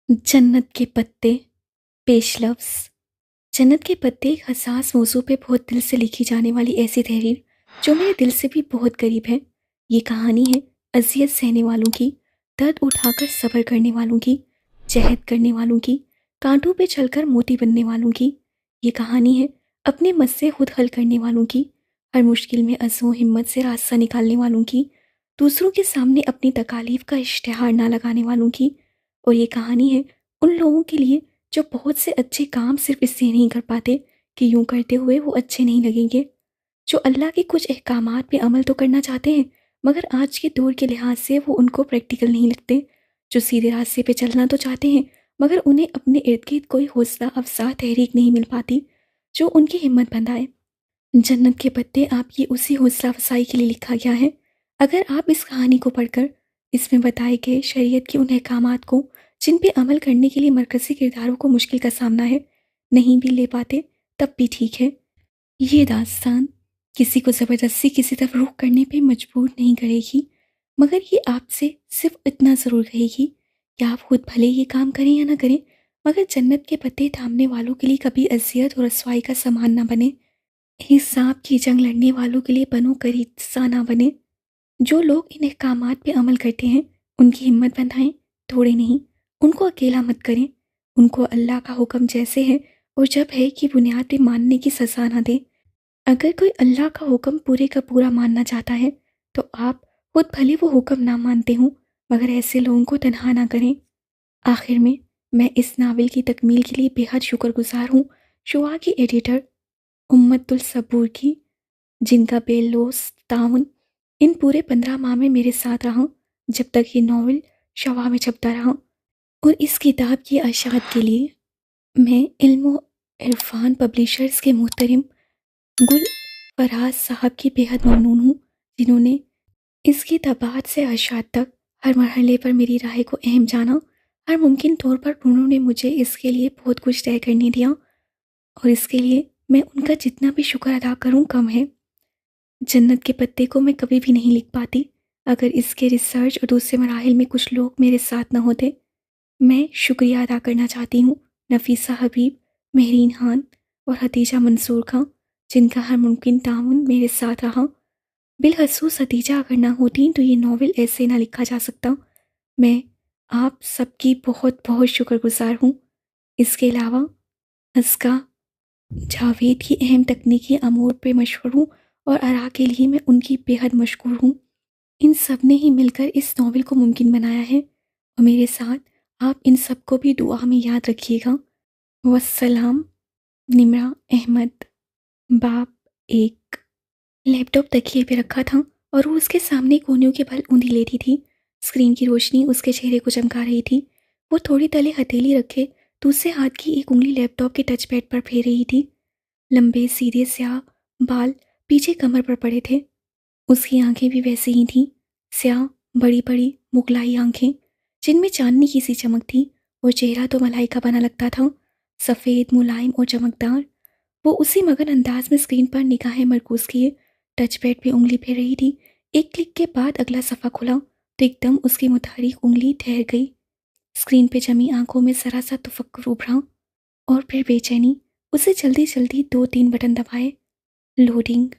जन्नत के पत्ते पेश लफ्ज़। जन्नत के पत्ते एक हसास मौजू पे बहुत दिल से लिखी जाने वाली ऐसी तहरीर जो मेरे दिल से भी बहुत करीब है। ये कहानी है अजियत सहने वालों की, दर्द उठाकर सब्र करने वालों की, जहद करने वालों की, कांटों पे चलकर मोती बनने वालों की। ये कहानी है अपने मस से खुद हल करने वालों की, हर मुश्किल में अज़्म हिम्मत से रास्ता निकालने वालों की, दूसरों के सामने अपनी तकालीफ का इश्तिहार ना लगाने वालों की। और ये कहानी है उन लोगों के लिए जो बहुत से अच्छे काम सिर्फ इसलिए नहीं कर पाते कि यूं करते हुए वो अच्छे नहीं लगेंगे, जो अल्लाह के कुछ अहकामात पे अमल तो करना चाहते हैं मगर आज के दौर के लिहाज से वो उनको प्रैक्टिकल नहीं लगते, जो सीधे रास्ते पे चलना तो चाहते हैं मगर उन्हें अपने इर्द गिर्द कोई हौसला अफजा तहरीक नहीं मिल पाती जो उनकी हिम्मत बंधाए। जन्नत के पत्ते आपकी उसी हौसला अफजाई के लिए लिखा गया है। अगर आप इस कहानी को पढ़कर इसमें बताए गए शरीयत के उन अहकामात को जिन पे अमल करने के लिए मरकज़ी किरदारों को मुश्किल का सामना है नहीं भी ले पाते, तब भी ठीक है। ये दास्तान किसी को ज़बरदस्ती किसी तरफ रुख करने पे मजबूर नहीं करेगी, मगर ये आपसे सिर्फ इतना ज़रूर कहेगी कि आप खुद भले ये काम करें या ना करें, मगर जन्नत के पत्ते थामने वालों के लिए कभी अजियत और रसवाई का सामान ना बने। हिसाब की जंग लड़ने वालों के लिए बनो करीसा ना बने। जो लोग इन अहकामात पे अमल करते हैं उनकी हिम्मत बंधाएं, तोड़े नहीं। उनको अकेला मत करें। उनको अल्लाह का हुक्म जैसे है और जब है की बुनियाद पे मानने की सज़ा ना दें। अगर कोई अल्लाह का हुक्म पूरे का पूरा मानना चाहता है तो आप खुद भले वो हुक्म ना मानते हों, मगर ऐसे लोगों को तनहा ना करें। आखिर में मैं इस नावल की तकमील के लिए बेहद शुक्रगुजार हूँ शुआ की एडिटर उम्मतुल सबूर की, जिनका बेलौस ताउन इन पूरे 15 माह में मेरे साथ रहा जब तक ये नावल शवा में छपता रहा। और इस किताब की अशात के लिए मैं इल्म इरफान पब्लिशर्स के मोहतरम गुल फराज साहब की बेहद ममनून हूँ, जिन्होंने इसकी तबात से अशात तक हर मरहले पर मेरी राय को अहम जाना। हर मुमकिन तौर पर उन्होंने मुझे इसके लिए बहुत कुछ तय करने दिया और इसके लिए मैं उनका जितना भी शुक्र अदा करूं कम है। जन्नत के पत्ते को मैं कभी भी नहीं लिख पाती अगर इसके रिसर्च और दूसरे मराहिल में कुछ लोग मेरे साथ न होते। मैं शुक्रिया अदा करना चाहती हूँ नफीसा हबीब, महरीन खान और हतीजा मंसूर खां, जिनका हर मुमकिन ताउन मेरे साथ रहा। बिलखसूस हतीजा अगर ना होती तो ये नावल ऐसे ना लिखा जा सकता। मैं आप सबकी बहुत बहुत शुक्रगुजार हूँ। इसके अलावा अस्का जावेद की अहम तकनीकी अमूर पे मशहूर हूँ और आरा के लिए मैं उनकी बेहद मशहूर हूँ। इन सब ने ही मिलकर इस नावल को मुमकिन बनाया है और मेरे साथ आप इन सबको भी दुआ में याद रखिएगा। वस्सलाम। निमरा अहमद। बाप एक। लैपटॉप तकिए पे रखा था और वो उसके सामने कोनियों के बल ऊँधी लेटी थी। स्क्रीन की रोशनी उसके चेहरे को चमका रही थी। वो थोड़ी तले हथेली रखे दूसरे हाथ की एक उंगली लैपटॉप के टच पैड पर फेर रही थी। लंबे सीधे स्याह बाल पीछे कमर पर पड़े थे। उसकी आंखें भी वैसी ही थीं, स्याह बड़ी बड़ी मुगलाई आंखें जिनमें चांदनी की सी चमक थी, और चेहरा तो मलाई का बना लगता था, सफ़ेद मुलायम और चमकदार। वो उसी मगन अंदाज में स्क्रीन पर निगाहें मरकूज किए टच पैड पे उंगली फेर रही थी। एक क्लिक के बाद अगला सफ़ा खुला तो एकदम उसकी मुतहरिक उंगली ठहर गई। स्क्रीन पे जमी आंखों में ज़रा सा तफक्कुर उभरा और फिर बेचैनी। उसे जल्दी जल्दी 2-3 बटन दबाए। लोडिंग।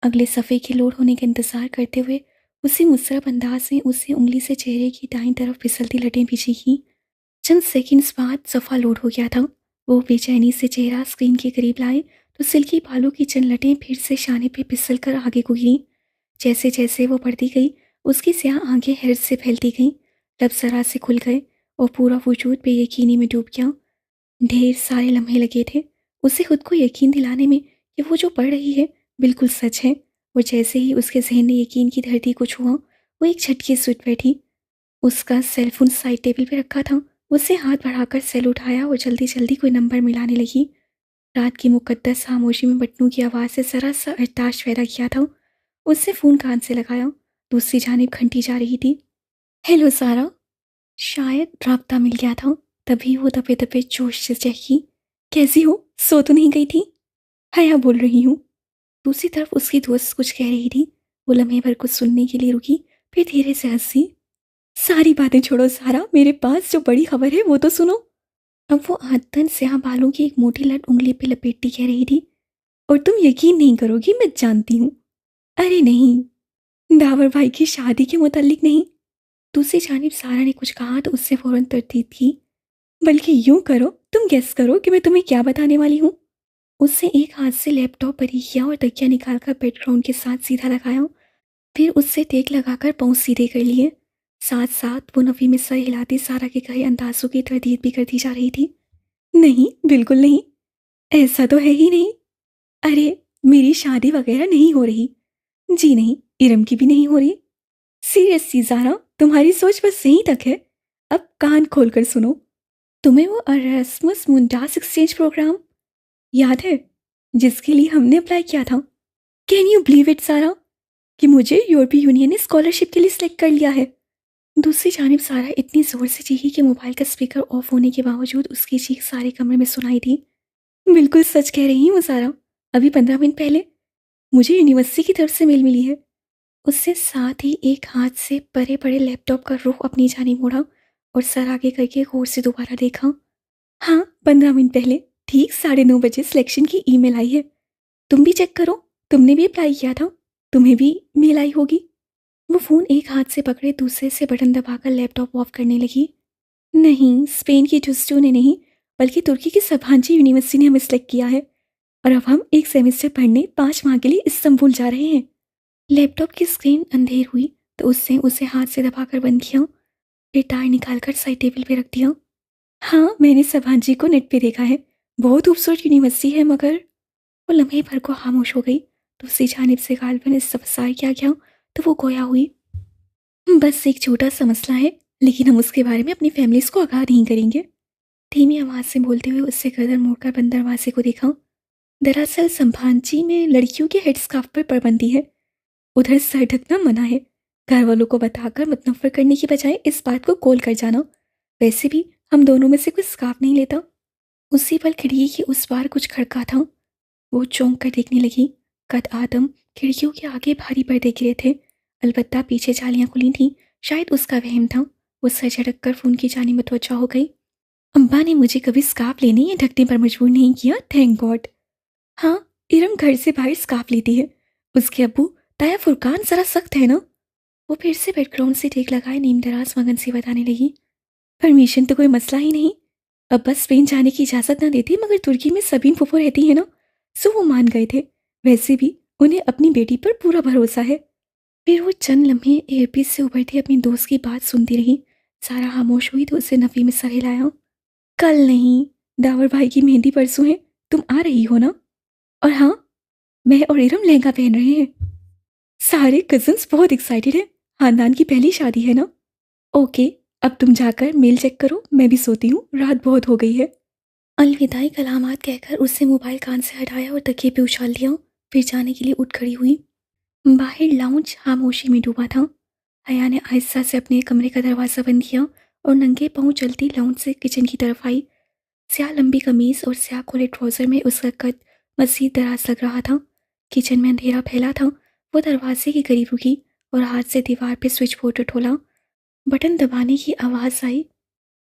अगले सफ़े के लोड होने का इंतज़ार करते हुए उसी मुस्रब अंदाज में उसे उंगली से चेहरे की दाईं तरफ फिसलती लटें पीछे की। चंद सेकंड्स बाद सफ़ा लोड हो गया था। वो बेचैनी से चेहरा स्क्रीन के करीब लाए तो सिल्की बालों की चंद लटें फिर से शाने पे फिसल कर आगे को गिरीं। जैसे जैसे वो बढ़ती गई उसकी स्याह आंखें हैरत से फैलती गईं, लब जरा से खुल गए और पूरा वजूद बेयकीनी में डूब गया। ढेर सारे लम्हे लगे थे उसे खुद को यकीन दिलाने में कि वो जो पढ़ रही है बिल्कुल सच है। और जैसे ही उसके जहन ने यकीन की धरती को छुआ वो एक झटके से उठ बैठी। उसका सेलफोन साइड टेबल पे रखा था। उससे हाथ बढ़ाकर सेल उठाया और जल्दी जल्दी कोई नंबर मिलाने लगी। रात की मुकद्दस खामोशी में बटनों की आवाज़ से जरा सा अरताश पैदा किया था। उससे फ़ोन कान से लगाया। दूसरी जानिब घंटी जा रही थी। हेलो सारा। शायद राब्ता मिल गया था। तभी वो दबे दबे जोश से चही, कैसी हो, सो तो नहीं गई थी? हया बोल रही हूँ। दूसरी तरफ उसकी दोस्त कुछ कह रही थी। वो लम्हे भर कुछ सुनने के लिए रुकी, फिर धीरे से हंसी। सारी बातें छोड़ो सारा, मेरे पास जो बड़ी खबर है वो तो सुनो। अब वो आदतन स्याह बालों की एक मोटी लट उंगली पे लपेटती कह रही थी, और तुम यकीन नहीं करोगी, मैं जानती हूँ। अरे नहीं, डावर भाई की शादी के मुतालिक नहीं। दूसरी जानिब सारा ने कुछ कहा तो उससे फौरन तरदीद की, बल्कि यूं करो, तुम गेस करो कि मैं तुम्हें क्या बताने वाली हूँ। उससे एक हाथ से लैपटॉप बरी किया और तकिया निकालकर बैकग्राउंड के साथ सीधा लगाया। फिर उससे टेक लगाकर पाँव सीधे कर लिए। साथ साथ वो नफ़ी में सर हिलाती सारा के कहे अंदाजों की तरदीद भी करती जा रही थी। नहीं, बिल्कुल नहीं, ऐसा तो है ही नहीं। अरे, मेरी शादी वगैरह नहीं हो रही। जी नहीं, इरम की भी नहीं हो रही। सीरियसली ज़ारा, तुम्हारी सोच बस यहीं तक है। अब कान खोल कर सुनो। तुम्हें वो अरास्मस मुंडास एक्सचेंज प्रोग्राम याद है, जिसके लिए हमने अप्लाई किया था? कैन यू बिलीव इट सारा, कि मुझे यूरोपीय यूनियन ने स्कॉलरशिप के लिए सिलेक्ट कर लिया है। दूसरी जानिब सारा इतनी ज़ोर से चीखी कि मोबाइल का स्पीकर ऑफ होने के बावजूद उसकी चीख सारे कमरे में सुनाई थी। बिल्कुल सच कह रही हूँ सारा, अभी 15 मिनट पहले मुझे यूनिवर्सिटी की तरफ से मेल मिली है। उससे साथ ही एक हाथ से बड़े बड़े लैपटॉप का रुख अपनी जानिब मोड़ा और सर आगे करके गौर से दोबारा देखा। हाँ, 15 मिनट पहले ठीक 9:30 बजे सिलेक्शन की ईमेल आई है। तुम भी चेक करो, तुमने भी अप्लाई किया था, तुम्हें भी मेल आई होगी। वो फ़ोन एक हाथ से पकड़े दूसरे से बटन दबाकर लैपटॉप ऑफ करने लगी। नहीं, स्पेन की जुस्टू ने नहीं, बल्कि तुर्की की सभांची यूनिवर्सिटी ने हमें सिलेक्ट किया है, और अब हम एक सेमेस्टर पढ़ने 5 माह के लिए इस्तांबुल जा रहे हैं। लैपटॉप की स्क्रीन अंधेर हुई तो उससे उसे हाथ से दबाकर बंद किया, फिर तार निकालकर साइड टेबल पे रख दिया। हाँ, मैंने सभांजी को नेट पे देखा है, बहुत खूबसूरत यूनिवर्सिटी है, मगर वो लम्हे भर को खामोश हो गई। दूसरी जानिब से गालबन इस सबसार किया गया तो वो गोया हुई। बस एक छोटा सा मसला है, लेकिन हम उसके बारे में अपनी फैमिलीज को आगाह नहीं करेंगे। धीमी आवाज़ से बोलते हुए उससे गर्दन मोड़कर बंद दरवाजे को देखा। दरअसल संभांची में लड़कियों के हेड स्कार्फ पर पाबंदी है, उधर सर ढकना मना है। घर वालों को बताकर मतनफ़र करने की बजाय इस बात को कॉल कर जाना। वैसे भी हम दोनों में से कोई स्कार्फ नहीं लेता। उसी पल खिड़की की उस बार कुछ खड़का था। वो चौंक कर देखने लगी। कद आदम खिड़कियों के आगे भारी पर्दे गिरे थे, अलबत्ता पीछे जालियां खुली थीं। शायद उसका वहम था। वो सर झटक कर फ़ोन की जानिब मुतवज्जा हो गई। अम्बा ने मुझे कभी स्कार्फ लेने या ढकने पर मजबूर नहीं किया, थैंक गॉड। हाँ, इरम घर से बाहर स्कार्फ लेती है। उसके अब्बू ताया फुरकान ज़रा सख्त है ना। वो फिर से बैकग्राउंड से टेक लगाए नीम दराज मगन से बताने लगी। परमिशन तो कोई मसला ही नहीं। अब्बा स्पेन जाने की इजाज़त ना देती, मगर तुर्की में सबीन फुफो रहती है ना, सो वो मान गए थे। वैसे भी उन्हें अपनी बेटी पर पूरा भरोसा है। फिर वो चंद लम्हे एयरपीस से उभरती अपनी दोस्त की बात सुनती रही। सारा खामोश हुई तो उससे नफ़ी में सर हिलाया। कल नहीं, डावर भाई की मेहंदी परसों है, तुम आ रही हो ना? और हाँ, मैं और इरम लहंगा पहन रहे हैं। सारे कजन्स बहुत एक्साइटेड हैं, खानदान की पहली शादी है ना। ओके, अब तुम जाकर मेल चेक करो, मैं भी सोती हूँ, रात बहुत हो गई है। अलविदाई कलामात कहकर उससे मोबाइल कान से हटाया और तकिए पे उछाल दिया। फिर जाने के लिए उठ खड़ी हुई। बाहर लाउंज खामोशी में डूबा था। हया ने आहिस्ता से अपने कमरे का दरवाज़ा बंद किया और नंगे पाँव चलती लाउंज से किचन की तरफ आई। स्याह लंबी कमीज और स्याह खुले ट्राउज़र में उसका कद मज़ीद दराज लग रहा था। किचन में अंधेरा फैला था। वो दरवाजे के करीब रुकी और हाथ से दीवार पे स्विच बोर्ड ठोला। बटन दबाने की आवाज़ आई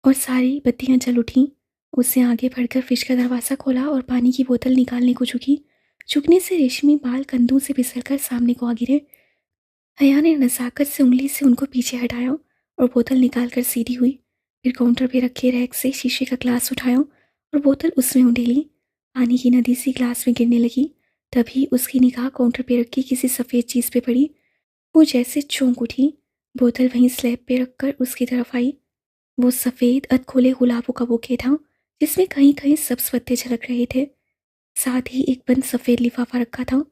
और सारी बत्तियां जल उठीं। उससे आगे बढ़कर फ्रिज का दरवाज़ा खोला और पानी की बोतल निकालने को झुकी। झुकने से रेशमी बाल कंधों से फिसलकर सामने को आ गिरे। हया ने नज़ाकत से उंगली से उनको पीछे हटाया और बोतल निकालकर सीधी हुई। फिर काउंटर पे रखे रैक से शीशे का ग्लास उठाया और बोतल उसमें उंडेली। पानी की नदी सी ग्लास में गिरने लगी। तभी उसकी निगाह काउंटर पे रखी किसी सफ़ेद चीज़ पे पड़ी। वो जैसे चौंक उठी। बोतल वहीं स्लैब पे रखकर उसकी तरफ आई। वो सफ़ेद अधखोले गुलाबों का बुके था, जिसमें कहीं कहीं सब्ज पत्ते झलक रहे थे। साथ ही एक बंद सफ़ेद लिफाफा रखा था।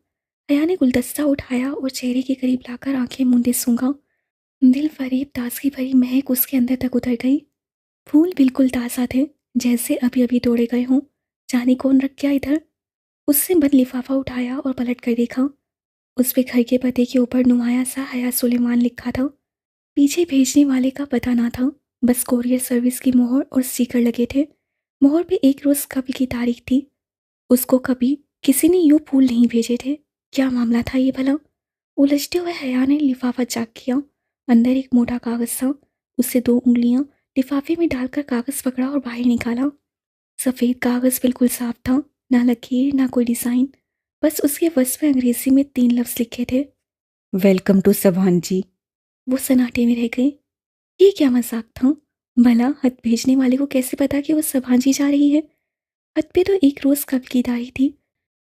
हया ने गुलदस्ता उठाया और चेहरे के करीब लाकर आंखें मूंदे सूंघा। दिल फरेब ताजगी भरी महक उसके अंदर तक उतर गई। फूल बिल्कुल ताज़ा थे, जैसे अभी अभी तोड़े गए हों। जाने कौन रख गया इधर। उससे बंद लिफाफा उठाया और पलट कर देखा। उस पे घर के पते के ऊपर नुमाया सा हया सुलेमान लिखा था। पीछे भेजने वाले का पता ना था, बस कोरियर सर्विस की मोहर और स्टिकर लगे थे। मोहर पे एक रोज़ कभी की तारीख थी। उसको कभी किसी ने यूँ फूल नहीं भेजे थे। क्या मामला था ये भला? उलझते हुए हया ने लिफाफा चेक किया। अंदर एक मोटा कागज़ था। उससे 2 उंगलियां लिफाफे में डालकर कागज़ पकड़ा और बाहर निकाला। सफ़ेद कागज़ बिल्कुल साफ था, ना लकीर ना कोई डिज़ाइन, बस उसके वश में अंग्रेज़ी में 3 लफ्ज़ लिखे थे, वेलकम टू सभांजी। वो सन्नाटे में रह गए। ये क्या मजाक था? भला खत भेजने वाले को कैसे पता कि वो सभांजी जा रही है? खत पे तो एक रोज़ कब की तारीख थी।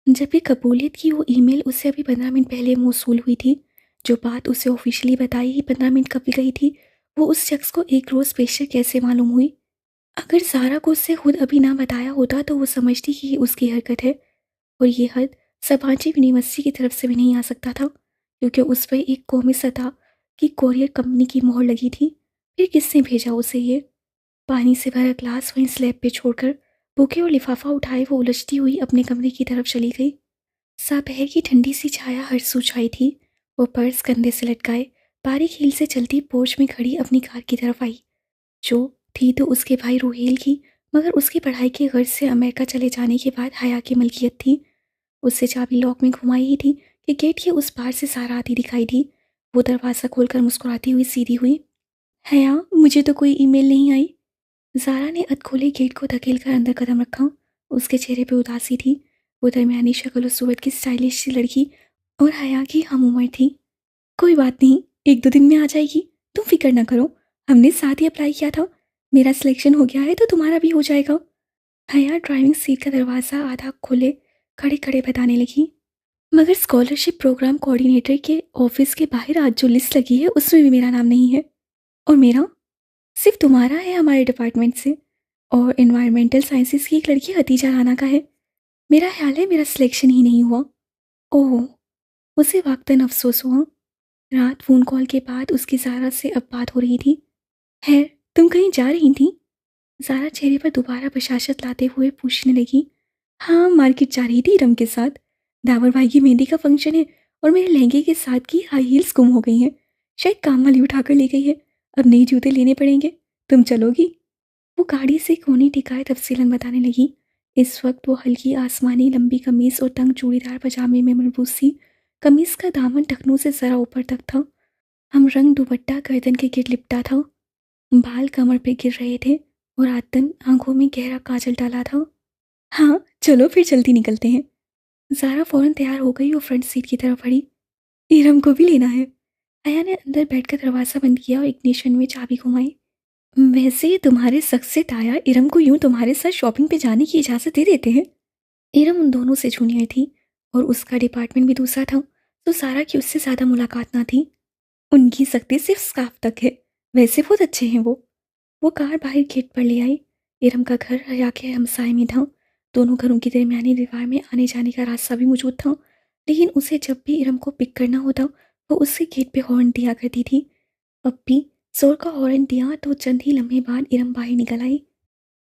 जब भी कबूलियत की वो ईमेल उससे अभी 15 मिनट पहले मौसूल हुई थी। जो बात उसे ऑफिशियली बताई ही 15 मिनट कब गई थी, वो उस शख्स को एक रोज़ पेशर कैसे मालूम हुई? अगर सारा को उससे खुद अभी ना बताया होता तो वो समझती कि ये उसकी हरकत है, और ये खत सभांजी यूनिवर्सिटी की तरफ से भी नहीं आ सकता था, क्योंकि उस पर एक कौमी सतह की कोरियर कंपनी की मोहर लगी थी। फिर किसने भेजा उसे ये? पानी से भरा ग्लास वहीं स्लैब पे छोड़कर बुके और लिफाफा उठाए वो उलझती हुई अपने कमरे की तरफ चली गई। दोपहर की ठंडी सी छाया हर सू छाई थी। वो पर्स कंधे से लटकाए बारीक हील से चलती पोर्च में खड़ी अपनी कार की तरफ आई, जो थी तो उसके भाई रूहेल की, मगर उसकी पढ़ाई के गर्ज से अमेरिका चले जाने के बाद हया की मलकियत थी। उससे चाबी लॉक में घुमाई ही थी कि गेट के उस पार से सारा आती दिखाई दी। वो दरवाज़ा खोलकर मुस्कुराती हुई सीधी हुई। हया, मुझे तो कोई ईमेल नहीं आई। ज़ारा ने अधखोले गेट को धकेलकर अंदर कदम रखा। उसके चेहरे पे उदासी थी। वो दरमियानी शक्ल और सूरत की स्टाइलिश सी लड़की और हया की हम उम्र थी। कोई बात नहीं, 1-2 दिन में आ जाएगी, तुम फिक्र ना करो। हमने साथ ही अप्लाई किया था। मेरा सिलेक्शन हो गया है तो तुम्हारा भी हो जाएगा। हया ड्राइविंग सीट का दरवाज़ा आधा खोले खड़े खड़े बताने लगी। मगर स्कॉलरशिप प्रोग्राम कोऑर्डिनेटर के ऑफिस के बाहर आज जो लिस्ट लगी है उसमें भी मेरा नाम नहीं है। और मेरा? सिर्फ तुम्हारा है हमारे डिपार्टमेंट से। और एनवायरमेंटल साइंसेस की एक लड़की हतीजा राना का है। मेरा ख्याल है मेरा सिलेक्शन ही नहीं हुआ। ओह, उसे वक्तन अफसोस हुआ। रात फ़ोन कॉल के बाद उसकी ज़ारा से अब बात हो रही थी। है, तुम कहीं जा रही थी? ज़ारा चेहरे पर दोबारा बशाशत लाते हुए पूछने लगी। हाँ, मार्केट जा रही थी इरम के साथ। दावर भाई की मेहंदी का फंक्शन है और मेरे लहंगे के साथ की हाई हील्स गुम हो गई हैं। शायद काम वाली उठा कर ले गई है। अब नए जूते लेने पड़ेंगे। तुम चलोगी? वो गाड़ी से कोनी टिकाए तफसीलन बताने लगी। इस वक्त वो हल्की आसमानी लंबी कमीज और तंग चूड़ीदार पजामे में मलबूस थी। कमीज का दामन टखनों से ज़रा ऊपर तक था। हम रंग दुपट्टा गर्दन के गिर लिपटा था। बाल कमर पे गिर रहे थे और आतन आंखों में गहरा काजल डाला था। हाँ, चलो फिर जल्दी निकलते हैं। ज़ारा फौरन तैयार हो गई और फ्रंट सीट की तरफ बढ़ी। इरम को भी लेना है। आया ने अंदर बैठकर दरवाज़ा बंद किया और इग्निशन में चाबी घुमाई। वैसे ये तुम्हारे शख्स से ताया इरम को यूं तुम्हारे साथ शॉपिंग पे जाने की इजाज़त दे देते हैं? इरम उन दोनों से जूनियर थी और उसका डिपार्टमेंट भी दूसरा था, तो सारा की उससे ज़्यादा मुलाकात ना थी। उनकी सख्ती सिर्फ स्काफ तक है। वैसे बहुत अच्छे हैं वो कार बाहर गेट पर ले आई। इरम का घर हया के हमसाए में था। दोनों घरों की दरमियानी दीवार में आने जाने का रास्ता भी मौजूद था, लेकिन उसे जब भी इरम को पिक करना होता वो उससे गेट पे हॉर्न दिया करती थी। अब भी जोर का हॉर्न दिया तो चंद ही लम्हे बाद इरम बाहर निकल आई।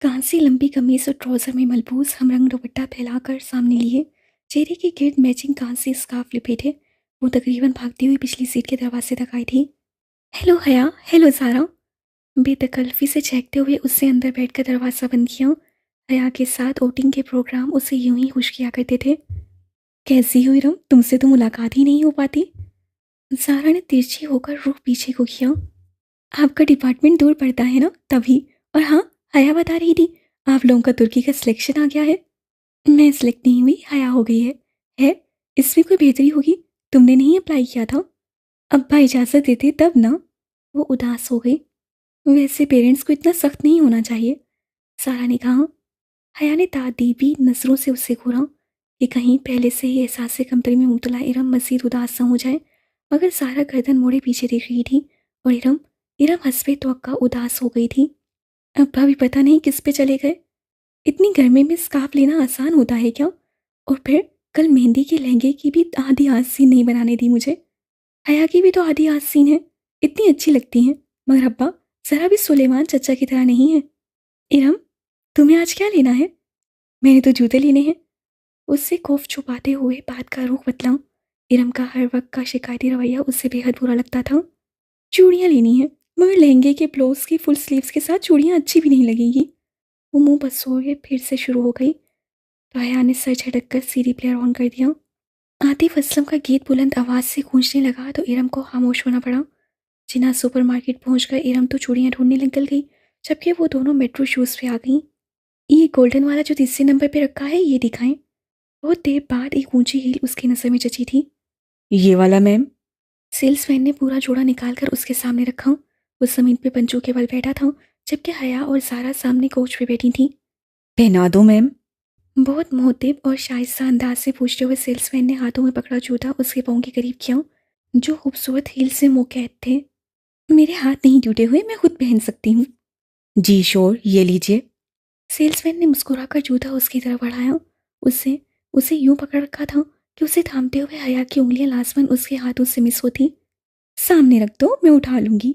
कांसी लंबी कमीज और ट्राउजर में मलबूस हमरंग दुपट्टा फैलाकर सामने लिए, चेहरे के गिर्द मैचिंग कांसी स्कार्फ लिपेटे, वो तकरीबन भागती हुई पिछली सीट के दरवाजे तक आई थी। हेलो हया, हेलो सारा। बेतकल्फी से चहकते हुए उससे अंदर बैठकर दरवाज़ा बंद किया। हया के साथ वोटिंग के प्रोग्राम उसे यूं ही खुश किया करते थे। कैसी हुई रम, तुमसे तो मुलाकात ही नहीं हो पाती। सारा ने तिरछी होकर रुख पीछे को किया। आपका डिपार्टमेंट दूर पड़ता है ना, तभी। और हाँ, हया बता रही थी आप लोगों का तुर्की का सिलेक्शन आ गया है। मैं सिलेक्ट नहीं हुई, हया हो गई है? इसमें कोई बेहतरी होगी? तुमने नहीं अप्लाई किया था? अब्बा इजाज़त देते तब ना। वो उदास हो गई। वैसे पेरेंट्स को इतना सख्त नहीं होना चाहिए, सारा ने कहा। हया ने तादीबी नज़रों से उससे घूरा कि कहीं पहले से ही एहसास कमतरी में मुब्तला इरम मज़ीद उदास न हो जाए, मगर सारा गर्दन मोड़े पीछे देख रही थी और इरम इरम हस्बे तवक्का उदास हो गई थी। अब्बा भी पता नहीं किस पे चले गए। इतनी गर्मी में स्कार्फ लेना आसान होता है क्या? और फिर कल मेहंदी के लहंगे की भी आधी आस्तीन नहीं बनाने दी मुझे। हया की भी तो आधी आस्तीन है, इतनी अच्छी लगती हैं, मगर अब्बा ज़रा भी सुलेमान चचा की तरह नहीं है। इरम, तुम्हें आज क्या लेना है? मैंने तो जूते लेने हैं। उससे खौफ छुपाते हुए बात का रुख बदला। इरम का हर वक्त का शिकायती रवैया उससे बेहद बुरा लगता था। चूड़ियाँ लेनी है, मगर लहंगे के ब्लाउज की फुल स्लीव्स के साथ चूड़ियाँ अच्छी भी नहीं लगेंगी। वो मुंह बसोए फिर से शुरू हो गई तो हया ने सर झटक कर सीडी प्लेयर ऑन कर दिया। आतिफ असलम का गीत बुलंद आवाज़ से गूंजने लगा तो इरम को खामोश होना पड़ा। जिन्ना सुपर मार्केट पहुँच कर इरम तो चूड़ियाँ ढूंढने निकल गई, जबकि वो दोनों मेट्रो शूज़ पे आ गईं। ये गोल्डन वाला जो तीसरे नंबर पे रखा है, ये दिखाएं। बहुत देर बाद एक ऊंची हील उसकी नज़र में जची थी। ये वाला मैम। सेल्समैन ने पूरा जोड़ा निकाल कर उसके सामने रखा। वो जमीन पे पंजों के बल बैठा था, जबकि हया और सारा सामने कोच पे बैठी थी। पहना दो मैम। बहुत मोहतिब और शाइस्ता अंदाज से पूछते हुए सेल्समैन ने हाथों में पकड़ा जूता उसके पाँव के करीब किया, जो खूबसूरत हील से मोकैद थे। मेरे हाथ नहीं टूटे हुए, मैं खुद पहन सकती हूँ। जी श्योर, ये लीजिए। सेल्समैन ने मुस्कुराकर जूता उसकी तरफ बढ़ाया। उससे उसे यूं पकड़ रखा था कि उसे थामते हुए हया की उंगलियां लाजमन उसके हाथों से मिस होती। सामने रख दो, मैं उठा लूंगी।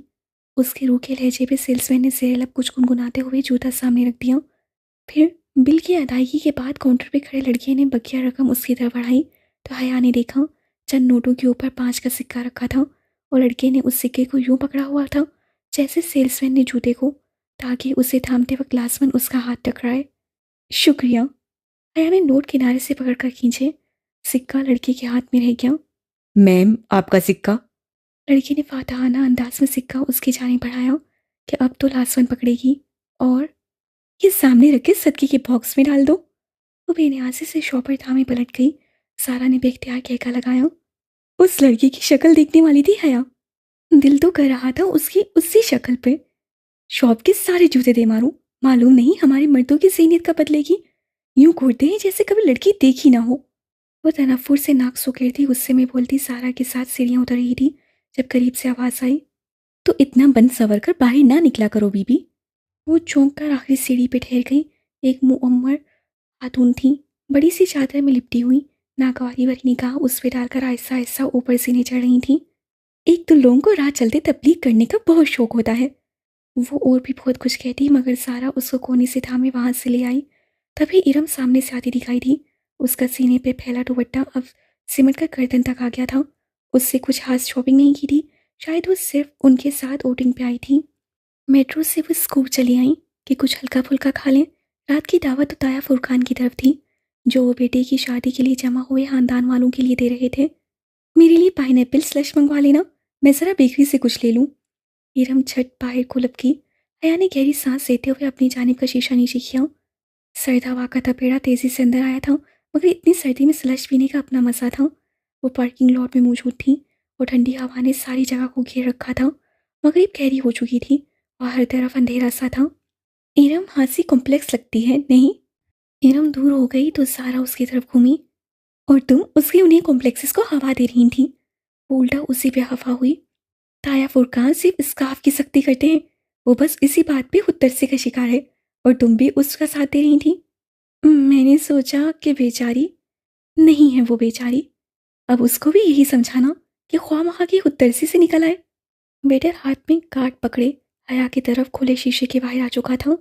उसके रूखे लहजे पे सेल्समैन ने सिर कुछ गुनगुनाते हुए जूता सामने रख दिया। फिर बिल की अदायगी के बाद काउंटर पे खड़े लड़के ने बकिया रकम उसकी तरफ बढ़ाई तो हया ने देखा चंद नोटों के ऊपर 5 का सिक्का रखा था और लड़के ने उस सिक्के को यूं पकड़ा हुआ था जैसे सेल्समैन ने जूते को, ताकि उसे थामते वक्त लाजमन उसका हाथ टकराए। शुक्रिया। हया ने नोट किनारे से पकड़कर खींचे। सिक्का लड़के के हाथ में रह गया। मैम, आपका सिक्का। लड़की ने फातहाना अंदाज में सिक्का उसकी जानिब बढ़ाया कि अब तो लाजमन पकड़ेगी, और ये सामने रख के सदके के बॉक्स में डाल दो। वो बेनियाजी से शॉपर थामे पलट गई। सारा ने बेख्तियार कहका लगाया। उस लड़की की शक्ल देखने वाली थी हया। दिल तो कर रहा था उसकी उसी शक्ल पे शॉप के सारे जूते दे मारूं। मालूम नहीं हमारे मर्दों की ज़हनियत का बदलेगी। यूं घूरते हैं जैसे कभी लड़की देखी ना हो। वो तनफ्फुर से नाक सुखेड़ती गुस्से में बोलती सारा के साथ सीढ़ियां उतर रही थी जब करीब से आवाज़ आई, तो इतना बंद सवर कर बाहर ना निकला करो बीबी। वो चौंक कर आखिरी सीढ़ी पे ठहर गई। एक मुअम्मर खातून थी, बड़ी सी चादर में लिपटी हुई, नागवारी भरी निगाह उस पे डालकर आहिस्ता आहिस्ता ऊपर सीने चढ़ रही थी। एक तो लोगों को राह चलते तबलीग करने का बहुत शौक होता है। वो और भी बहुत कुछ कहती मगर सारा उसको कोने से थामे वहां से ले आई। तभी इरम सामने से आती दिखाई थी। उसका सीने पे फैला दुपट्टा अब सिमट कर गर्दन तक आ गया था। उससे कुछ खास शॉपिंग नहीं की थी, शायद वो सिर्फ उनके साथ आउटिंग पे आई थी। मेट्रो से वो स्कूल चली आई कि कुछ हल्का फुल्का खा लें। रात की दावत तो ताया फुरकान की तरफ थी, जो वो बेटे की शादी के लिए जमा हुए खानदान वालों के लिए दे रहे थे। मेरे लिए पाइनएप्पल स्लश मंगवा लेना, मैं ज़रा बेकरी से कुछ ले लूँ। इरम झट बाहर को लपकी। हया ने गहरी सांस लेते हुए अपनी जानिब का शीशा नीचे किया। सर्द हवा का थपेड़ा तेजी से अंदर आया था, मगर इतनी सर्दी में स्लश पीने का अपना मज़ा था। वो पार्किंग लॉट में मौजूद थी और ठंडी हवा ने सारी जगह को घेर रखा था। मगरिब गहरी हो चुकी थी और हर तरफ अंधेरा सा था। इरम हंसी कॉम्प्लेक्स लगती है नहीं? इरम दूर हो गई तो सारा उसकी तरफ घूमी। और तुम उसके उन्हीं कॉम्प्लेक्सेस को हवा दे रही थी। उल्टा उसी पे खफा हुई। ताया फुरकान सिर्फ स्कार्फ की सख्ती करते हैं, वो बस इसी बात पे खुद तरसे का शिकार है, और तुम भी उसका साथ दे रही थी। मैंने सोचा कि बेचारी नहीं है वो बेचारी, अब उसको भी यही समझाना कि ख्वाह की खुद तरसी से निकल आए। बेटर हाथ में कार्ड पकड़े हया की तरफ खुले शीशे के बाहर आ चुका था।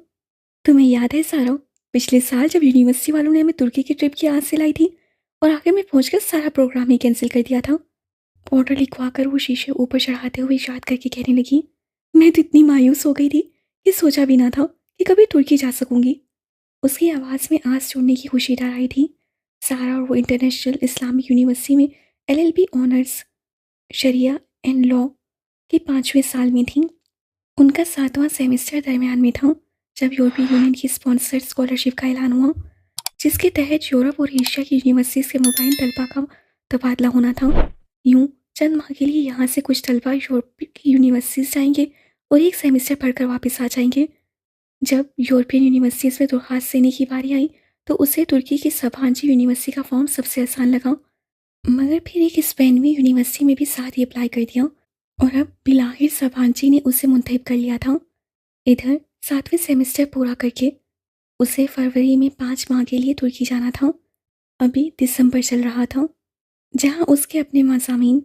तुम्हें याद है सारा, पिछले साल जब यूनिवर्सिटी वालों ने हमें तुर्की की ट्रिप की आस से लाई थी और आखिर में पहुंचकर सारा प्रोग्राम ही कैंसिल कर दिया था। ऑर्डर लिखवा कर वो शीशे ऊपर चढ़ाते हुए याद करके कहने लगी, मैं तो इतनी मायूस हो गई थी कि सोचा भी ना था कि कभी तुर्की जा सकूंगी। उसकी आवाज़ में आस छोड़ने की खुशी डर आई थी। सारा और वो इंटरनेशनल इस्लामिक यूनिवर्सिटी में एलएलबी ऑनर्स शरिया एंड लॉ के 5वें साल में थी। उनका 7वां सेमेस्टर दरमियान में था जब यूरोपीय यूनियन की स्पॉन्सर्ड स्कॉलरशिप का ऐलान हुआ, जिसके तहत यूरोप और एशिया की यूनिवर्सिटीज़ के मुबाइन तलबा का तबादला होना था। यूं चंद माह के लिए यहाँ से कुछ तलबा यूरोप की यूनिवर्सिटीज़ जाएंगे और एक सेमेस्टर पढ़कर वापस आ जाएंगे। जब यूरोपियन यूनिवर्सिटीज़ में दरख्वास्त देने की बारी आई तो उसे तुर्की की सबांची यूनिवर्सिटी का फॉर्म सबसे आसान लगा, मगर फिर एक स्पेनवी यूनिवर्सिटी में भी साथ ही अप्लाई कर दिया और अब बिलाहिर सबांची ने उसे मुंतखब कर लिया था। इधर 7वें सेमेस्टर पूरा करके उसे फरवरी में 5 माह के लिए तुर्की जाना था। अभी दिसंबर चल रहा था, जहां उसके अपने मज़ामीन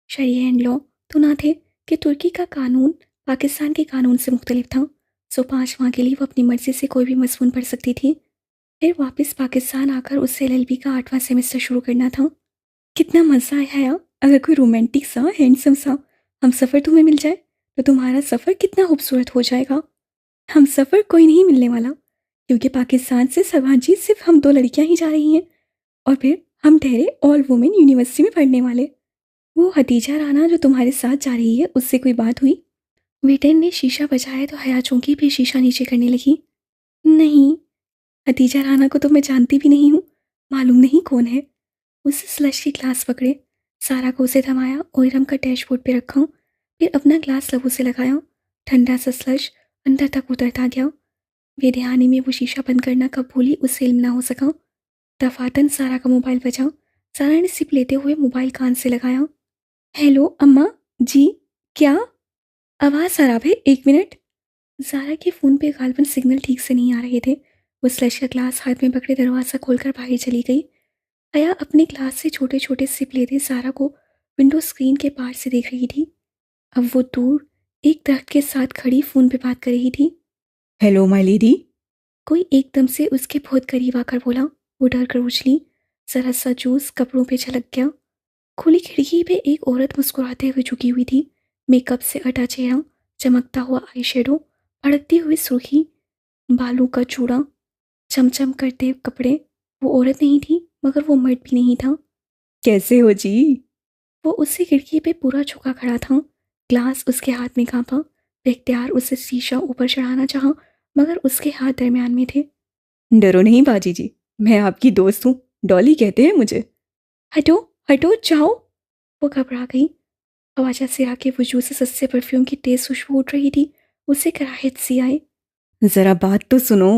शरिया एंड लॉ तो ना थे कि तुर्की का कानून पाकिस्तान के कानून से मुख्तलिफ था। सो 5 माह के लिए वो अपनी मर्जी से कोई भी मज़मून पढ़ सकती थी। फिर वापस पाकिस्तान आकर उससे एलएलबी का 8वां सेमेस्टर शुरू करना था। कितना मज़ा आया यार, अगर कोई रोमांटिक सा हैंडसम सा हम सफ़र तुम्हें मिल जाए तो तुम्हारा सफ़र कितना खूबसूरत हो जाएगा। हम सफ़र कोई नहीं मिलने वाला, क्योंकि पाकिस्तान से सबांची सिर्फ हम 2 लड़कियां ही जा रही हैं और फिर हम ठहरे ऑल वुमेन यूनिवर्सिटी में पढ़ने वाले। وہ حتیجہ رانا جو تمہارے ساتھ جا رہی ہے اس سے کوئی بات ہوئی؟ ویٹر نے شیشہ بجایا تو حیا چونکی پہ شیشہ نیچے کرنے لگی۔ نہیں، حتیجہ رانا کو تو میں جانتی بھی نہیں ہوں، معلوم نہیں کون ہے۔ اسے سلش کی گلاس پکڑے، سارا کو اسے تھمایا اور ارم کا ڈیش بورڈ پہ رکھا، پھر اپنا گلاس لبوں سے لگایا۔ ٹھنڈا سا سلش اندر تک اترتا گیا۔ بے دھیانی میں وہ شیشہ بند کرنا کب بھولی اس سے علم نہ ہو سکا۔ دفاتن سارا کا موبائل بجا۔ سارا نے سپ لیتے ہوئے موبائل کان سے لگایا۔ ہیلو اماں، جی کیا؟ آواز خراب ہے، 1 منٹ۔ زارا کے فون پہ غالباً سگنل ٹھیک سے نہیں آ رہے تھے۔ وہ سلش کا گلاس ہاتھ میں پکڑے دروازہ کھول کر باہر چلی گئی۔ حیا اپنے گلاس سے چھوٹے چھوٹے سپ لیتے سارا کو ونڈو اسکرین کے پار سے دیکھ رہی تھی۔ اب وہ دور ایک درخت کے ساتھ کھڑی فون پہ بات کر رہی تھی۔ Hello my lady. کوئی ایک دم سے اس کے بہت قریب آ کر بولا۔ وہ ڈر کر اچھلی، ذرا سا جوس کپڑوں پہ چھلک گیا۔ کھلی کھڑکی پہ ایک عورت مسکراتے ہوئے جھکی ہوئی تھی، میک اپ سے اٹا چہرہ، چمکتا ہوا آئی شیڈو، بھڑکتی ہوئی سرخی، بالوں کا چوڑا، چمچم کرتے کپڑے۔ وہ عورت نہیں تھی مگر وہ مرد بھی نہیں تھا۔ کیسے ہو جی؟ وہ اسی کھڑکی پہ پورا جھکا کھڑا تھا، گلاس اس کے ہاتھ میں کانپا۔ بے اختیار اسے شیشہ اوپر چڑھانا چاہا مگر اس کے ہاتھ درمیان میں تھے۔ ڈرو نہیں باجی جی، میں آپ کی دوست ہوں، ڈالی کہتے ہیں مجھے۔ ہٹو ہٹو جاؤ۔ وہ گھبرا گئی۔ خواجہ سرا کے وجود سے سستے پرفیوم کی تیز خوشبو اٹھ رہی تھی۔ اسے کراہت سی آئی۔ ذرا بات تو سنو۔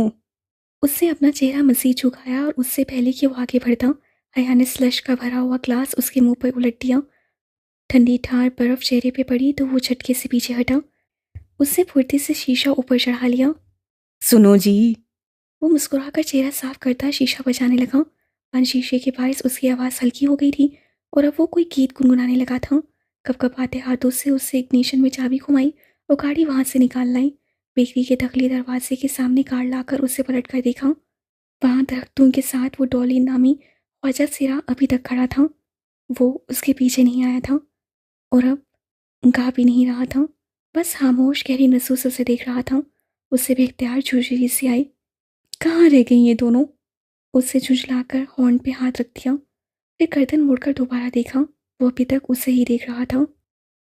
اس نے اپنا چہرہ مزید جھکایا اور اس سے پہلے کہ وہ آگے بڑھتا، حیا نے سلش کا بھرا ہوا گلاس اس کے منہ پر الٹ دیا۔ ٹھنڈی ٹھار برف چہرے پہ پڑی تو وہ جھٹکے سے پیچھے ہٹا۔ اس نے پھرتی سے شیشہ اوپر چڑھا لیا۔ سنو جی۔ وہ مسکرا کر چہرہ صاف کرتا شیشہ بجانے لگا۔ بند شیشے کے باعث اس کی آواز ہلکی ہو گئی تھی اور اب وہ کوئی گیت گنگنانے لگا تھا۔ کپ کپ آتے ہاتھوں سے اس سے اگنیشن میں چابی گھمائی اور گاڑی وہاں سے نکال لائی۔ بیکری کے داخلی دروازے کے سامنے کار لا کر اسے پلٹ کر دیکھا۔ وہاں درختوں کے ساتھ وہ ڈالی نامی خواجہ سرا ابھی تک کھڑا تھا۔ وہ اس کے پیچھے نہیں آیا تھا اور اب گا بھی نہیں رہا تھا، بس خاموش گہری نسوں سے اسے دیکھ رہا تھا۔ اس سے بے اختیار جھرجھری سی آئی۔ کہاں رہ گئی یہ دونوں؟ اس سے جھنجھلا کر ہارن پہ ہاتھ رکھ دیا، پھر گردن موڑ کر دوبارہ دیکھا۔ وہ ابھی تک اسے ہی دیکھ رہا تھا۔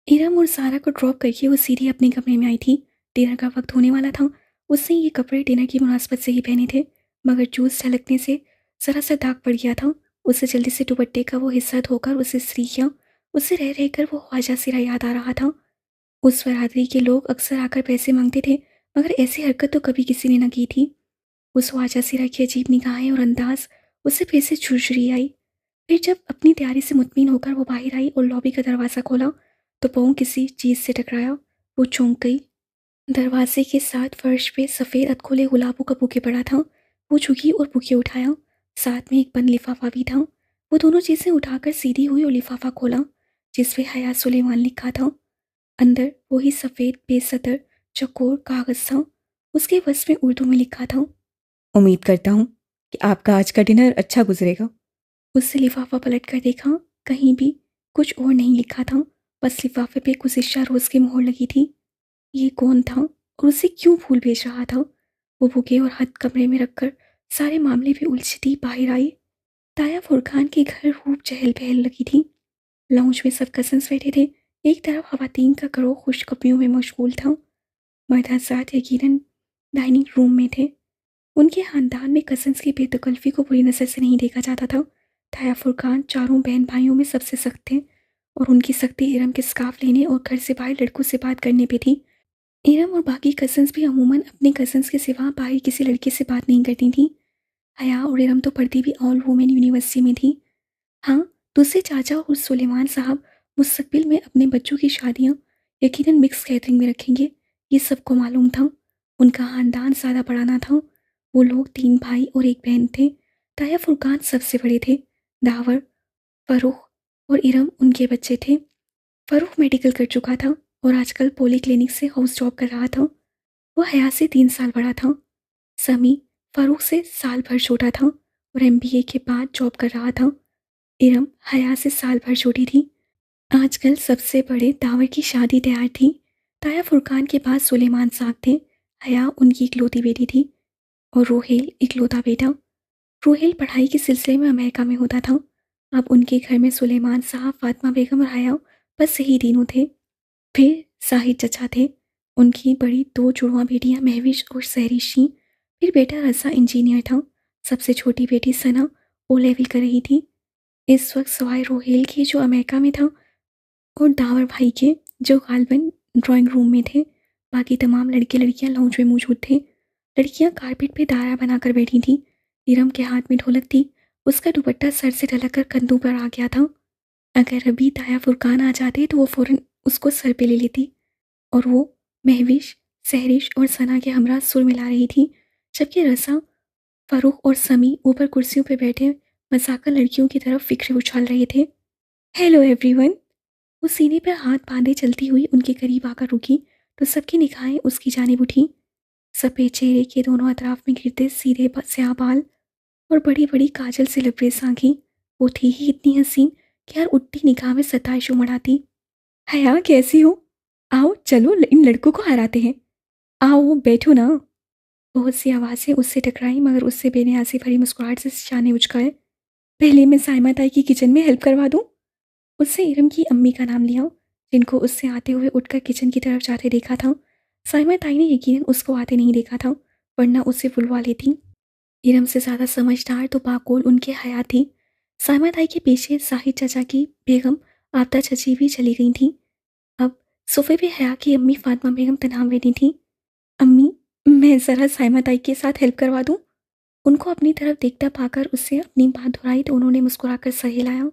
ارم اور سارا کو ڈراپ کر کے وہ سیدھی اپنے کمرے میں آئی تھی۔ ڈنر کا وقت ہونے والا تھا۔ اس نے یہ کپڑے ڈنر کی مناسبت سے ہی پہنے تھے مگر جوس چھلکنے سے ذرا سا داغ پڑ گیا تھا۔ اسے جلدی سے دوپٹے کا وہ حصہ دھو کر اسے استری کیا۔ اسے رہ رہ کر وہ خواجہ سرا یاد آ رہا تھا۔ اس برادری کے لوگ اکثر آ کر پیسے مانگتے تھے مگر ایسی حرکت تو کبھی کسی نے نہ کی تھی۔ اس خواجہ سرا کی عجیب نگاہیں اور انداز اسے پھر سے جھرجھری آئی۔ پھر جب اپنی تیاری سے مطمئن ہو کر وہ باہر آئی اور لابی کا دروازہ کھولا تو پاؤں کسی چیز سے ٹکرایا۔ وہ چونک گئی۔ دروازے کے ساتھ فرش پہ سفید ادکھولے گلابوں کا بوکے پڑا تھا۔ وہ جھکی اور بوکے اٹھایا، ساتھ میں ایک بند لفافہ بھی تھا۔ وہ دونوں چیزیں اٹھا کر سیدھی ہوئی اور لفافہ کھولا جس پہ حیا سلیمان لکھا تھا۔ اندر وہی سفید بے سطر چکور کاغذ تھا۔ اس کے وسط میں اردو میں لکھا تھا، امید کرتا ہوں کہ آپ کا آج کا ڈنر اچھا گزرے گا۔ اس سے لفافہ پلٹ کر دیکھا، کہیں بھی کچھ اور نہیں لکھا تھا، بس لفافے پہ گزشتہ روز کی مہر لگی تھی۔ یہ کون تھا اور اسے کیوں پھول بیچ رہا تھا؟ وہ بوکے اور ہاتھ کمرے میں رکھ کر سارے معاملے پہ الجھتی باہر آئی۔ تایا فرقان کے گھر خوب چہل پہل لگی تھی۔ لاؤنج میں سب کزنس بیٹھے تھے۔ ایک طرف خواتین کا گروہ خوشخبریوں میں مشغول تھا، مرد حضرات یقیناً ڈائننگ روم میں تھے۔ ان کے خاندان میں کزنس کی بے تکلفی کو بری نظر سے نہیں دیکھا جاتا تھا۔ تایا فرقان چاروں بہن بھائیوں میں سب سے سخت تھے اور ان کی سختی ارم کے سکارف لینے اور گھر سے باہر لڑکوں سے بات کرنے پہ تھی۔ ارم اور باقی کزنس بھی عموماً اپنے کزنس کے سوا باہر کسی لڑکے سے بات نہیں کرتی تھیں۔ حیا اور ارم تو پڑھتی بھی آل وومن یونیورسٹی میں تھی۔ ہاں، دوسرے چاچا اور سلیمان صاحب مستقبل میں اپنے بچوں کی شادیاں یقیناً مکس گیدرنگ میں رکھیں گے، یہ سب کو معلوم تھا۔ ان کا خاندان زیادہ بڑا نہ تھا۔ وہ لوگ 3 بھائی اور 1 بہن تھے۔ تایا فرقان سب سے بڑے تھے۔ داور، فروخ اور ارم ان کے بچے تھے۔ فروخ میڈیکل کر چکا تھا اور آج کل پولی کلینک سے ہاؤس جاب کر رہا تھا۔ وہ حیا سے 3 سال بڑا تھا۔ سمی فاروق سے سال بھر چھوٹا تھا اور MBA کے بعد جاب کر رہا تھا۔ ارم حیا سے سال بھر چھوٹی تھی۔ آج کل سب سے بڑے داور کی شادی تیار تھی۔ تایا فرقان کے پاس سلیمان صاحب تھے۔ حیا ان کی اکلوتی بیٹی تھی اور روحیل اکلوتا بیٹا۔ روحیل پڑھائی کے سلسلے میں امریکہ میں ہوتا تھا۔ اب ان کے گھر میں سلیمان صاحب، فاطمہ بیگم اور حیا बस यही तीनों थे। फिर साहिद चचा थे, उनकी बड़ी दो जुड़वां बेटियां महविश और सहरिश। फिर बेटा रज़ा इंजीनियर था। सबसे छोटी बेटी सना ओ लेवल कर रही थी इस वक्त, सवाए रोहेल के जो अमेरिका में था, और दावर भाई के जो गालबन ड्राइंग रूम में थे। बाकी तमाम लड़के लड़कियां लाउंज में मौजूद थे। लड़कियां कारपेट पे दायरा बनाकर बैठी थीं। इरम के हाथ में ढोलक थी, उसका दुपट्टा सर से ढलकर कंधों पर आ गया था। अगर अभी ताया फुरकान आ जाते तो वो फ़ौरन उसको सर पे ले लेती, और वो महविश, सहरिश और सना के हमरा सुर मिला रही थी, जबकि रसा, फ़ारूक और समी ऊपर कुर्सियों पर बैठे मजाकन लड़कियों की तरफ फिक्रे उछाल रहे थे। Hello everyone. वो सीने पर हाथ बांधे चलती हुई उनके करीब आकर रुकी तो सबकी निगाहें उसकी जानिब उठी। सफ़ेद चेहरे के दोनों अतराफ में गिरते सीधे स्याह बाल और बड़ी बड़ी काजल से लबरेज आँखें। वो थी ही इतनी हसीन कि हर उठती निगाह में सताइश उमड़ाती। हया कैसी हो? आओ चलो इन लड़कों को हराते हैं। आओ बैठो ना। बहुत सी आवाज़ें उससे टकराई, मगर उससे बेनियाजी भरी मुस्कुराहट से शाने उचकाए। पहले मैं साइमा ताई की किचन में हेल्प करवा दूँ। उससे इरम की अम्मी का नाम लिया, जिनको उससे आते हुए उठकर किचन की तरफ जाते देखा था। साइमा ताई ने यकीनन उसको आते नहीं देखा था, वरना उससे बुलवा लेती। इरम से ज़्यादा समझदार तो बाकोल उनके हया थी। साइमा ताई के पीछे साहिद चचा की बेगम आपदा चची भी चली गई थी। अब सोफे पे हया की अम्मी फातिमा बेगम तनहा बैठी थी। अम्मी, मैं ज़रा साइमा ताई के साथ हेल्प करवा दूँ। उनको अपनी तरफ देखता पाकर उससे अपनी बात दोहराई तो उन्होंने मुस्कुराकर सर हिलाया।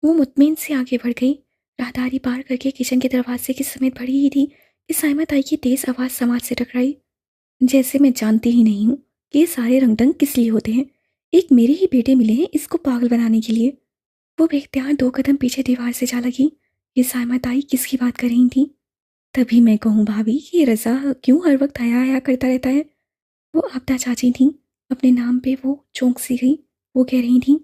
वो मुतमिन से आगे बढ़ गई। राहदारी पार करके किचन के दरवाजे के समेत बढ़ी ही थी कि साइमा ताई की तेज़ आवाज़ समाज से टकराई। जैसे मैं जानती ही नहीं हूँ कि ये सारे रंगढंग किस लिए होते हैं। एक मेरे ही बेटे मिले हैं इसको पागल बनाने के लिए। वो बेख्तियार दो कदम पीछे दीवार से जा लगी। ये साइमा ताई किसकी बात कर रही थी? तभी मैं कहूँ भाभी कि ये रज़ा क्यों हर वक्त हया हया करता रहता है। वो आपदा चाची थी। अपने नाम पे वो चौंक सी गई। वो कह रही थी,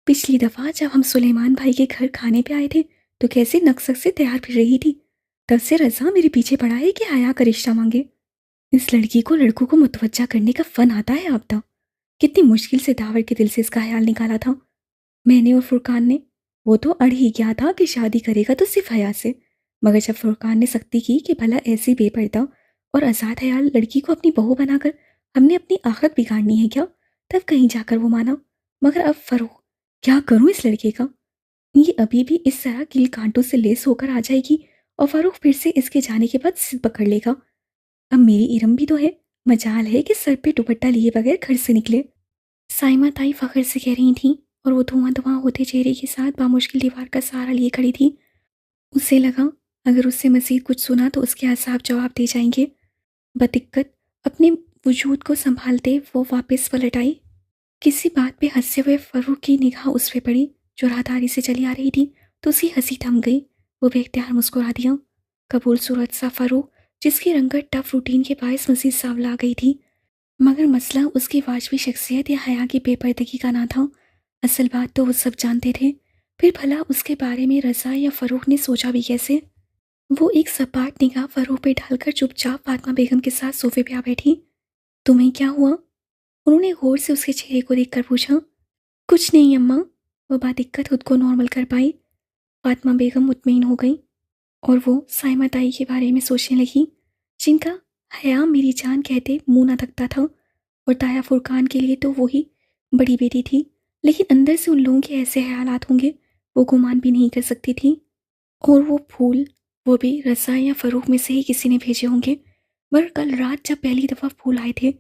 पिछली दफ़ा जब हम सुलेमान भाई के घर खाने पे आए थे तो कैसे नक्सक से तैयार फिर रही थी। तब से रज़ा मेरे पीछे पड़ा है कि हया का रिश्ता मांगे। इस लड़की को लड़कों को मुतवज्जा करने का फ़न आता है आपदा। कितनी मुश्किल से दावर के दिल से इसका ख्याल निकाला था मैंने और फुरकान ने। वो तो अड़ ही गया था कि शादी करेगा तो सिर्फ हया से, मगर जब फुरकान ने सख्ती की कि भला ऐसी बेपर्दा और आज़ाद हयाल लड़की को अपनी बहू बनाकर हमने अपनी आखिरत बिगाड़नी है क्या, तब कहीं जाकर वो माना। मगर अब फरूक, क्या करूं इस लड़के का? ये अभी भी इस तरह कील कांटों से लेस होकर आ जाएगी और फारूक फिर से इसके जाने के बाद जिद पकड़ लेगा। अब मेरी इरम भी तो है, मजाल है कि सर पे दुपट्टा लिए बगैर घर से निकले। साइमा ताई फख्र से कह रही थी, और वो धुआं धुआं होते चेहरे के साथ बामुश्किल दीवार का सहारा लिए खड़ी थी। उसे लगा अगर उससे मज़ीद कुछ सुना तो उसके असाब जवाब दे जाएंगे। बदिक्कत अपने वजूद को संभालते वो वापस पलट आई। किसी बात पे हंसते हुए फरूक की निगाह उस पे पड़ी जो राहदारी से चली आ रही थी, तो उसकी हंसी थम गई। वो बेख्तियार मुस्कुरा दिया। कबूल सूरत सा फरूक, जिसकी रंगत टफ रूटीन के बायस मजीद सांवला गई थी। मगर मसला उसकी वाजबी शख्सियत या हया की बेपर्दगी का ना था। असल बात तो वो सब जानते थे, फिर भला उसके बारे में रज़ा या फ़रूक ने सोचा भी कैसे? वो एक सपाट निगाह फ़रूक पे डालकर चुपचाप फातिमा बेगम के साथ सोफे पे आ बैठी। तुम्हें क्या हुआ? उन्होंने गौर से उसके चेहरे को देखकर पूछा। कुछ नहीं अम्मा, वो बादिक्कत खुद को नॉर्मल कर पाई। फातिमा बेगम मुतमईन हो गई और वो साइमा ताई के बारे में सोचने लगी, जिनका हया मेरी जान कहते मुंह ना थकता था, और ताया फुरकान के लिए तो वही बड़ी बेटी थी। लेकिन अंदर से उन लोगों के ऐसे ख्यालात होंगे वो गुमान भी नहीं कर सकती थी। और वो फूल, वो भी रज़ा या फ़रूक में से ही किसी ने भेजे होंगे। मगर कल रात जब पहली दफ़ा फूल आए थे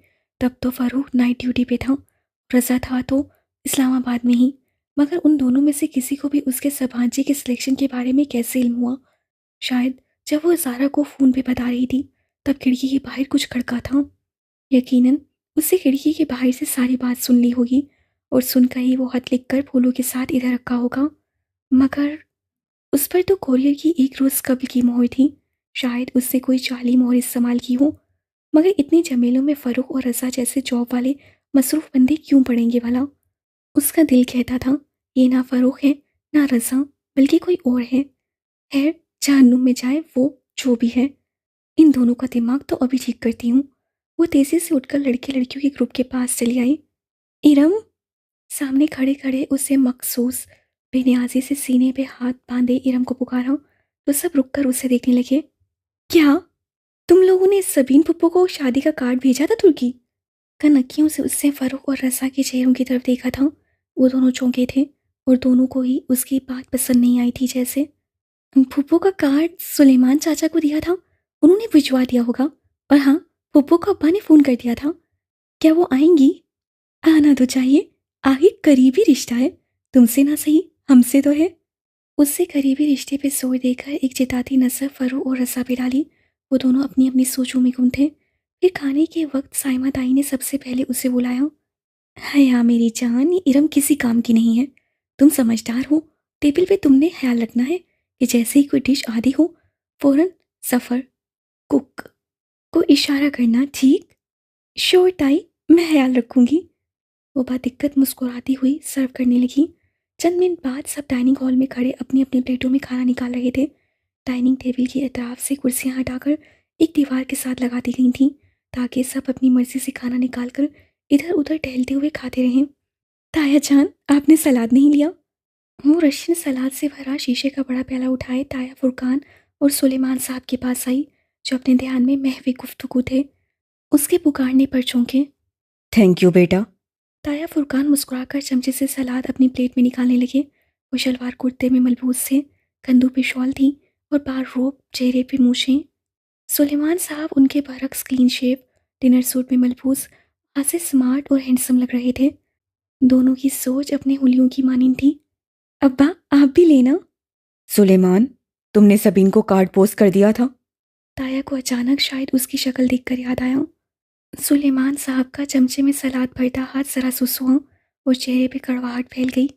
तब तो फ़रूक नाइट ड्यूटी पे था, रज़ा था तो इस्लामाबाद में ही। मगर उन दोनों में से किसी को भी उसके सभांजी के सिलेक्शन के बारे में कैसे इल्म हुआ? शायद जब वो ज़ारा को फ़ोन पे बता रही थी तब खिड़की के बाहर कुछ खड़का था। यकीनन उससे खिड़की के बाहर से सारी बात सुन ली होगी, और सुनकर ही वो खत लिख कर फूलों के साथ इधर रखा होगा। मगर उस पर तो कोरियर की एक रोज़ कब्ल की मोहर थी। शायद उससे कोई जाली मोहर इस्तेमाल की हो। मगर इतने झमेलों में फ़रूक और रज़ा जैसे जॉब वाले मसरूफ़ बंदे क्यों पड़ेंगे भला? उसका दिल कहता था ये ना फ़रूक है ना रज़ा, बल्कि कोई और है। खैर, जहन्नुम में जाए वो जो भी है। इन दोनों का दिमाग तो अभी ठीक करती हूँ। वो तेज़ी से उठकर लड़के लड़कियों के ग्रुप के पास चली आई। इरम, सामने खड़े खड़े उसे मखसूस बेनियाजी से सीने पे हाथ बांधे इरम को पुकारा। تو سب رک کر اسے دیکھنے لگے۔ کیا تم لوگوں نے سبین پھپھو کو شادی کا کارڈ بھیجا تھا ترکی؟ کنکیوں سے اس نے فروخ اور رضا کے چہروں کی طرف دیکھا تھا۔ وہ دونوں چونکے تھے اور دونوں کو ہی اس کی بات پسند نہیں آئی تھی۔ جیسے پھپھو کا کارڈ سلیمان چاچا کو دیا تھا، انہوں نے بھجوا دیا ہوگا۔ اور ہاں، پھپھو کا ابا نے فون کر دیا تھا۔ کیا وہ آئیں گی؟ آنا تو چاہیے، آخر قریبی رشتہ ہے، تم سے نہ صحیح ہم سے تو ہے۔ اس سے قریبی رشتے پہ زور دے کر ایک جتاتی نظر فرو اور رضا پہ ڈالی۔ وہ دونوں اپنی اپنی سوچوں میں گم تھے۔ پھر کھانے کے وقت سائمہ تائی نے سب سے پہلے اسے بلایا۔ حیا میری جان، یہ ارم کسی کام کی نہیں ہے، تم سمجھدار ہو، ٹیبل پہ تم نے خیال رکھنا ہے کہ جیسے ہی کوئی ڈش آدھی ہو فوراً سفر کک کو اشارہ کرنا، ٹھیک؟ شور تائی، میں خیال رکھوں گی۔ وہ بدقت مسکراتی ہوئی سرو کرنے لگی۔ چند منٹ بعد سب ڈائننگ ہال میں کھڑے اپنی اپنی پلیٹوں میں کھانا نکال رہے تھے۔ ڈائننگ ٹیبل کی اطراف سے کرسیاں ہٹا کر ایک دیوار کے ساتھ لگا دی گئی تھیں تاکہ سب اپنی مرضی سے کھانا نکال کر ادھر ادھر ٹہلتے ہوئے کھاتے رہیں۔ تایا جان، آپ نے سلاد نہیں لیا؟ وہ رشین سلاد سے بھرا شیشے کا بڑا پیالہ اٹھائے تایا فرقان اور سلیمان صاحب کے پاس آئی، جو اپنے دھیان میں محو گفتگو تھے۔ اس کے پکارنے پر چونکے۔ تھینک یو بیٹا۔ تایا فرقان مسکرا کر چمچے سے سلاد اپنی پلیٹ میں نکالنے لگے۔ وہ شلوار کرتے میں ملبوس تھے، کندھوں پہ شال تھی اور بال روب، چہرے پہ مونچھیں۔ سلیمان صاحب ان کے برعکس کلین شیو، ڈنر سوٹ میں ملبوس، خاصے سمارٹ اور ہینڈسم لگ رہے تھے۔ دونوں کی سوچ اپنے حلیوں کی مانند تھی۔ ابا، آپ بھی لینا۔ سلیمان، تم نے سبین کو کارڈ پوسٹ کر دیا تھا؟ تایا کو اچانک شاید اس کی شکل دیکھ کر یاد آیا۔ سلیمان صاحب کا چمچے میں سلاد بھرتا ہاتھ ذرا سست ہوا اور چہرے پہ کڑواہٹ پھیل گئی۔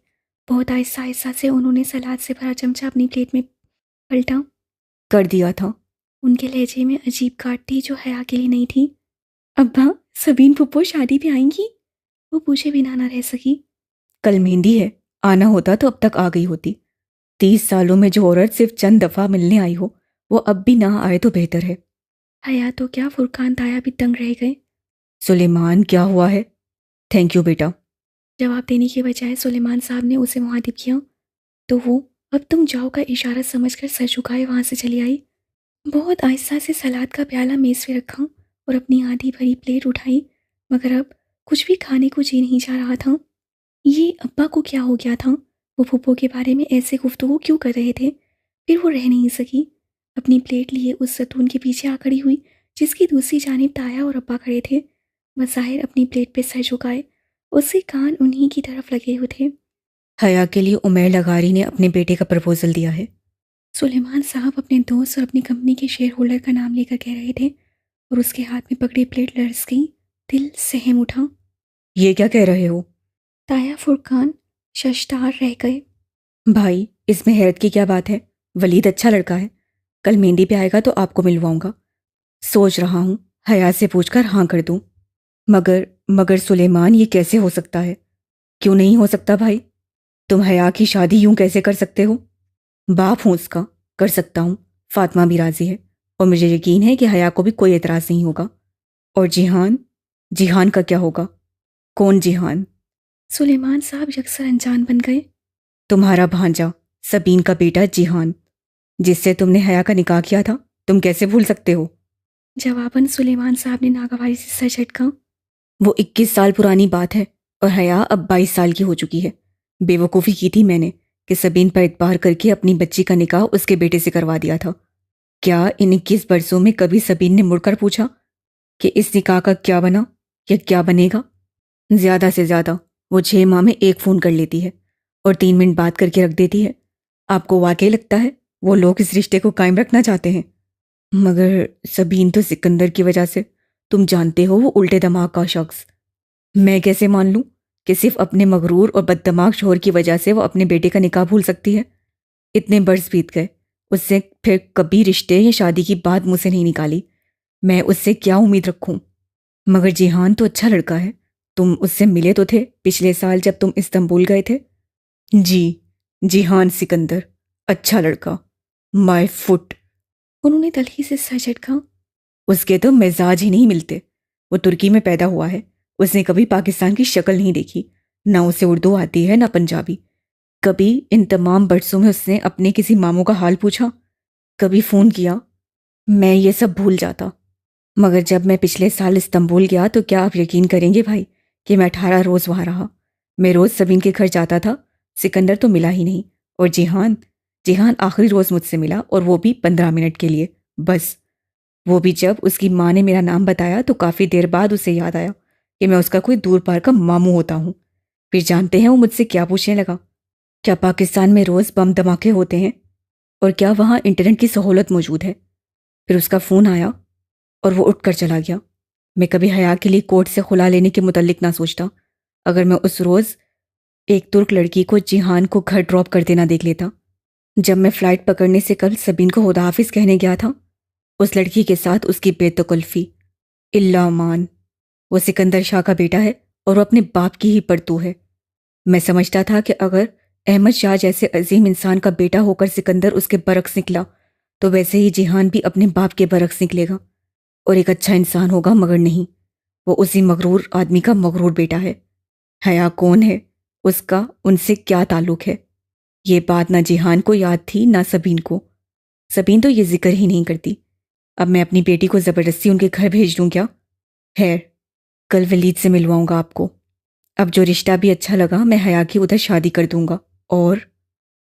بہت آہستہ آہستہ سے انہوں نے سلاد سے بھرا چمچہ اپنی پلیٹ میں پلٹا۔ کر دیا تھا۔ ان کے لہجے میں عجیب کاٹ تھی جو حیا کے لیے نہیں تھی۔ ابا، سبین پھپھو شادی پہ آئیں گی؟ وہ پوچھے بنا نہ رہ سکی۔ کل مہندی ہے، آنا ہوتا تو اب تک آ گئی ہوتی۔ 30 سالوں میں جو عورت صرف چند دفعہ ملنے آئی ہو وہ اب بھی نہ آئے تو بہتر ہے۔ حیا تو کیا، فرقان تایا بھی تنگ رہ گئے۔ سلیمان، کیا ہوا ہے؟ تھینک یو بیٹا۔ جواب دینے کے بجائے سلیمان صاحب نے اسے مخاطب کیا تو وہ اب تم جاؤ کا اشارہ سمجھ کر سر جھکائے وہاں سے چلی آئی۔ بہت آہستہ سے سلاد کا پیالہ میز پہ رکھا اور اپنی آدھی بھری پلیٹ اٹھائی، مگر اب کچھ بھی کھانے کو جی نہیں چاہ رہا تھا۔ یہ ابا کو کیا ہو گیا تھا؟ وہ پھپھو کے بارے میں ایسے گفتگو کیوں کر رہے تھے؟ پھر وہ رہ نہیں سکی، اپنی پلیٹ لیے اس ستون کے پیچھے آ کھڑی ہوئی جس کی دوسری جانب تایا اور ابا کھڑے تھے۔ بظاہر اپنی پلیٹ پہ سر جھکائے، اس کے کان انہی کی طرف لگے ہوئے تھے۔ حیا کے لیے عمیر لغاری نے اپنے بیٹے کا پرپوزل دیا ہے۔ سلیمان صاحب اپنے دوست اور اپنی کمپنی کے شیئر ہولڈر کا نام لے کر کہہ رہے تھے اور اس کے ہاتھ میں پکڑی پلیٹ لرز گئی۔ دل سہم اٹھا۔ یہ کیا کہہ رہے ہو؟ تایا فرقان ششدار رہ گئے۔ بھائی، اس میں حیرت کی کیا بات ہے؟ ولید اچھا لڑکا ہے، کل مہندی پہ آئے گا تو آپ کو ملواؤں گا۔ سوچ رہا ہوں حیا سے پوچھ کر ہاں کر دوں، مگر سلیمان، یہ کیسے ہو سکتا ہے؟ کیوں نہیں ہو سکتا بھائی؟ تم حیا کی شادی یوں کیسے کر سکتے ہو؟ باپ ہوں اس کا، کر سکتا ہوں، فاطمہ بھی راضی ہے اور مجھے یقین ہے کہ حیا کو بھی کوئی اعتراض نہیں ہوگا۔ اور جیہان کا کیا ہوگا؟ کون جیہان؟ سلیمان صاحب یکسر انجان بن گئے۔ تمہارا بھانجا، سبین کا بیٹا جیہان، جس سے تم نے حیا کا نکاح کیا تھا، تم کیسے بھول سکتے ہو؟ جواباً سلیمان صاحب نے ناگواری سے سر جھٹکا۔ وہ 21 سال پرانی بات ہے اور حیا اب 22 سال کی ہو چکی ہے۔ بے وقوفی کی تھی میں نے کہ سبین پر اعتبار کر کے اپنی بچی کا نکاح اس کے بیٹے سے کروا دیا تھا۔ کیا ان 21 برسوں میں کبھی سبین نے مڑ کر پوچھا کہ اس نکاح کا کیا بنا یا کیا بنے گا؟ زیادہ سے زیادہ وہ 6 ماہ میں ایک فون کر لیتی ہے اور 3 منٹ بات کر کے رکھ دیتی ہے۔ آپ کو واقعی لگتا ہے وہ لوگ اس رشتے کو قائم رکھنا چاہتے ہیں؟ مگر سبین تو سکندر کی وجہ سے، تم جانتے ہو وہ الٹے دماغ کا شخص۔ میں کیسے مان لوں کہ صرف اپنے مغرور اور بد دماغ شوہر کی وجہ سے وہ اپنے بیٹے کا نکاح بھول سکتی ہے؟ اتنے برس بیت گئے، اس سے پھر کبھی رشتے یا شادی کی بات مجھ سے نہیں نکالی۔ میں اس سے کیا امید رکھوں؟ مگر جیہان تو اچھا لڑکا ہے، تم اس سے ملے تو تھے پچھلے سال جب تم استنبول گئے تھے؟ جی، جیہان سکندر، اچھا لڑکا، مائی فٹ۔ انہوں نے تلخی سے سر جھٹکا۔ اس کے تو مزاج ہی نہیں ملتے۔ وہ ترکی میں پیدا ہوا ہے، اس نے کبھی پاکستان کی شکل نہیں دیکھی، نہ اسے اردو آتی ہے نہ پنجابی۔ کبھی ان تمام برسوں میں اس نے اپنے کسی ماموں کا حال پوچھا؟ کبھی فون کیا میں یہ سب بھول جاتا، مگر جب میں پچھلے سال استنبول گیا تو کیا آپ یقین کریں گے بھائی کہ میں 18 روز وہاں رہا۔ میں روز سبین کے گھر جاتا تھا، سکندر تو ملا ہی نہیں، اور جیہان آخری روز مجھ سے ملا، اور وہ بھی 15 منٹ کے لیے بس، وہ بھی جب اس کی ماں نے میرا نام بتایا تو کافی دیر بعد اسے یاد آیا کہ میں اس کا کوئی دور پار کا ماموں ہوتا ہوں۔ پھر جانتے ہیں وہ مجھ سے کیا پوچھنے لگا؟ کیا پاکستان میں روز بم دھماکے ہوتے ہیں اور کیا وہاں انٹرنیٹ کی سہولت موجود ہے؟ پھر اس کا فون آیا اور وہ اٹھ کر چلا گیا۔ میں کبھی حیا کے لیے کوٹ سے خلا لینے کے متعلق نہ سوچتا اگر میں اس روز ایک ترک لڑکی کو جیہان کو گھر ڈراپ کر دینا دیکھ لیتا۔ جب میں فلائٹ پکڑنے سے کل سبین کو خدا حافظ کہنے گیا تھا، اس لڑکی کے ساتھ اس کی بے تکلفی، اللہ مان، وہ سکندر شاہ کا بیٹا ہے اور وہ اپنے باپ کی ہی پرتو ہے۔ میں سمجھتا تھا کہ اگر احمد شاہ جیسے عظیم انسان کا بیٹا ہو کر سکندر اس کے برعکس نکلا تو ویسے ہی جیہان بھی اپنے باپ کے برعکس نکلے گا اور ایک اچھا انسان ہوگا، مگر نہیں، وہ اسی مغرور آدمی کا مغرور بیٹا ہے۔ حیا کون ہے؟ اس کا ان سے کیا تعلق ہے؟ یہ بات نہ جیہان کو یاد تھی نہ سبین کو۔ سبین تو یہ ذکر ہی نہیں کرتی۔ اب میں اپنی بیٹی کو زبردستی ان کے گھر بھیج دوں کیا؟ خیر، کل ولید سے ملواؤں گا آپ کو۔ اب جو رشتہ بھی اچھا لگا میں حیا کی ادھر شادی کر دوں گا۔ اور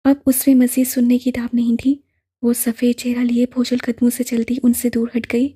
اب اس میں مزید سننے کی تاب نہیں تھی۔ وہ سفید چہرہ لیے بھوجل قدموں سے چلتی ان سے دور ہٹ گئی